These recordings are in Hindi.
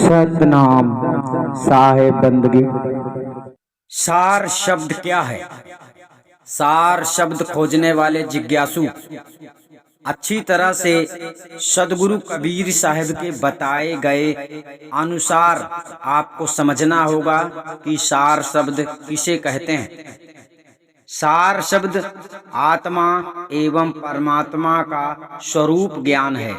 सतनाम साहेब बंदगी। सार शब्द क्या है? सार शब्द खोजने वाले जिज्ञासु अच्छी तरह से सदगुरु कबीर साहब के बताए गए अनुसार आपको समझना होगा कि सार शब्द किसे कहते हैं। सार शब्द आत्मा एवं परमात्मा का स्वरूप ज्ञान है।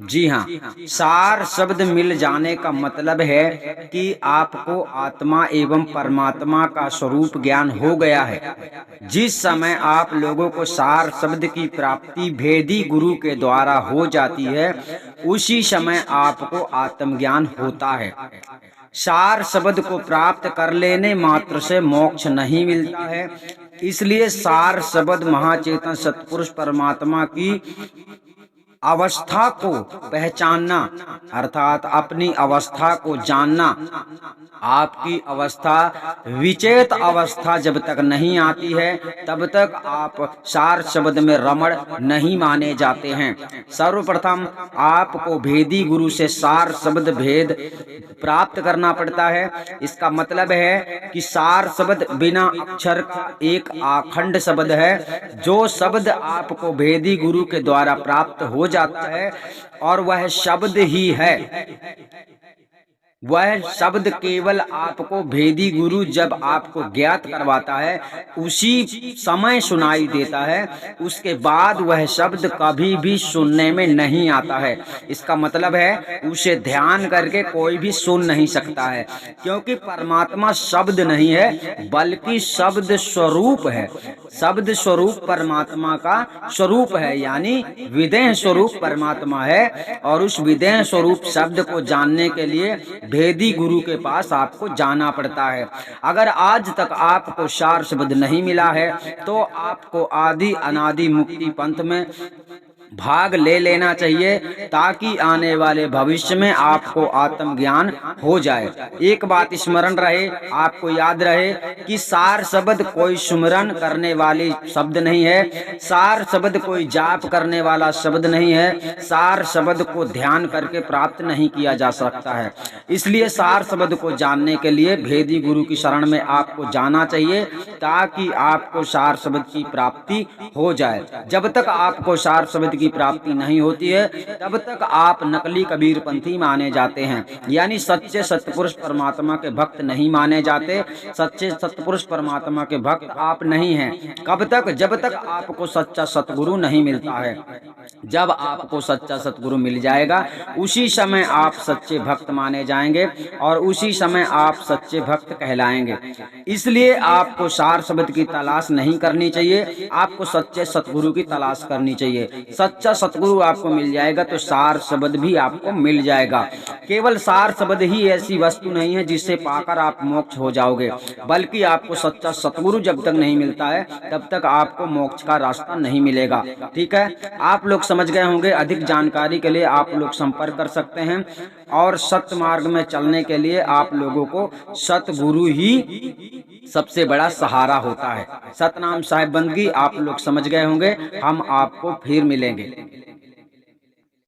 जी हाँ, सार शब्द मिल जाने का मतलब है कि आपको आत्मा एवं परमात्मा का स्वरूप ज्ञान हो गया है। जिस समय आप लोगों को सार शब्द की प्राप्ति भेदी गुरु के द्वारा हो जाती है, उसी समय आपको आत्मज्ञान होता है। सार शब्द को प्राप्त कर लेने मात्र से मोक्ष नहीं मिलता है। इसलिए सार शब्द महाचेतन सतपुरुष परमात्मा की अवस्था को पहचानना अर्थात अपनी अवस्था को जानना। आपकी अवस्था विचेत अवस्था जब तक नहीं आती है, तब तक आप सार शब्द में रमण नहीं माने जाते हैं। सर्वप्रथम आपको भेदी गुरु से सार शब्द भेद प्राप्त करना पड़ता है। इसका मतलब है कि सार शब्द बिना अक्षर का एक अखंड शब्द है। जो शब्द आपको भेदी गुरु के द्वारा प्राप्त हो जाता है और वह शब्द ही है, वह शब्द केवल आपको भेदी गुरु जब आपको ज्ञात करवाता है उसी समय सुनाई देता है। उसके बाद वह शब्द कभी भी सुनने में नहीं आता है। इसका मतलब है उसे ध्यान करके कोई भी सुन नहीं सकता है, क्योंकि परमात्मा शब्द नहीं है बल्कि शब्द स्वरूप है। शब्द स्वरूप परमात्मा का स्वरूप है, यानी विदेह स्वरूप परमात्मा है। और उस विदेह स्वरूप शब्द को जानने के लिए भेदी गुरु के पास आपको जाना पड़ता है। अगर आज तक आपको सार शब्द नहीं मिला है तो आपको आदि अनादि मुक्ति पंथ में भाग ले लेना चाहिए, ताकि आने वाले भविष्य में आपको आत्मज्ञान हो जाए। एक बात स्मरण रहे, आपको याद रहे कि सार शब्द कोई सुमरन करने वाली शब्द नहीं है। सार शब्द कोई जाप करने वाला शब्द नहीं है। सार शब्द को ध्यान करके प्राप्त नहीं किया जा सकता है। इसलिए सार शब्द को जानने के लिए भेदी गुरु की शरण में आपको जाना चाहिए, ताकि आपको सार शब्द की प्राप्ति हो जाए। जब तक आपको सार शब्द की प्राप्ति नहीं होती है, तब तक आप नकली कबीर पंथी माने जाते हैं, यानी सच्चे सतपुरुष परमात्मा के भक्त नहीं माने जाते। सच्चे सतपुरुष परमात्मा के भक्त आप नहीं हैं। कब तक? जब तक आपको सच्चा सतगुरु नहीं मिलता है। जब आपको सच्चा सतगुरु मिल जाएगा, उसी समय आप सच्चे भक्त माने जाएंगे और उसी समय आप सच्चे भक्त कहलाएंगे। इसलिए आपको सार शब्द की तलाश नहीं करनी चाहिए, आपको सच्चे सतगुरु की तलाश करनी चाहिए। सच्चा सतगुरु आपको मिल जाएगा तो सार शब्द भी आपको मिल जाएगा। केवल सार शब्द ही ऐसी वस्तु नहीं है जिसे पाकर आप मोक्ष हो जाओगे, बल्कि आपको सच्चा सतगुरु जब तक नहीं मिलता है तब तक आपको मोक्ष का रास्ता नहीं मिलेगा। ठीक है, आप लोग समझ गए होंगे। अधिक जानकारी के लिए आप लोग संपर्क कर सकते हैं, और सत्य मार्ग में चलने के लिए आप लोगों को सतगुरु ही सबसे बड़ा सहारा होता है। सतनाम साहेब बंदगी आप लोग समझ गए होंगे। हम आपको फिर मिलेंगे।